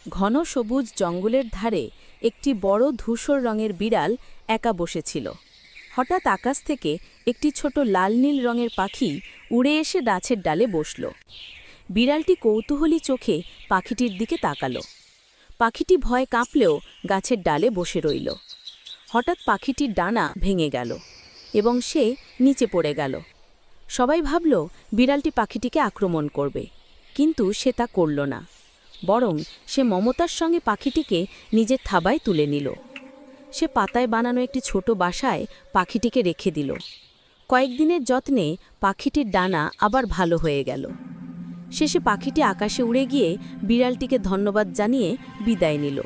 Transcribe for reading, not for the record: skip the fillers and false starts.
ঘন সবুজ জঙ্গলের ধারে একটি বড় ধূসর রঙের বিড়াল একা বসেছিল। হঠাৎ আকাশ থেকে একটি ছোট লাল নীল রঙের পাখি উড়ে এসে গাছের ডালে বসল। বিড়ালটি কৌতূহলী চোখে পাখিটির দিকে তাকাল। পাখিটি ভয়ে কাঁপলেও গাছের ডালে বসে রইল। হঠাৎ পাখিটির ডানা ভেঙে গেল এবং সে নিচে পড়ে গেল। সবাই ভাবল বিড়ালটি পাখিটিকে আক্রমণ করবে, কিন্তু সে তা করল না। বরং সে মমতার সঙ্গে পাখিটিকে নিজের থাবায় তুলে নিল। সে পাতায় বানানো একটি ছোট বাসায় পাখিটিকে রেখে দিল। কয়েকদিনের যত্নে পাখিটির ডানা আবার ভালো হয়ে গেল। শেষে পাখিটি আকাশে উড়ে গিয়ে বিড়ালটিকে ধন্যবাদ জানিয়ে বিদায় নিল।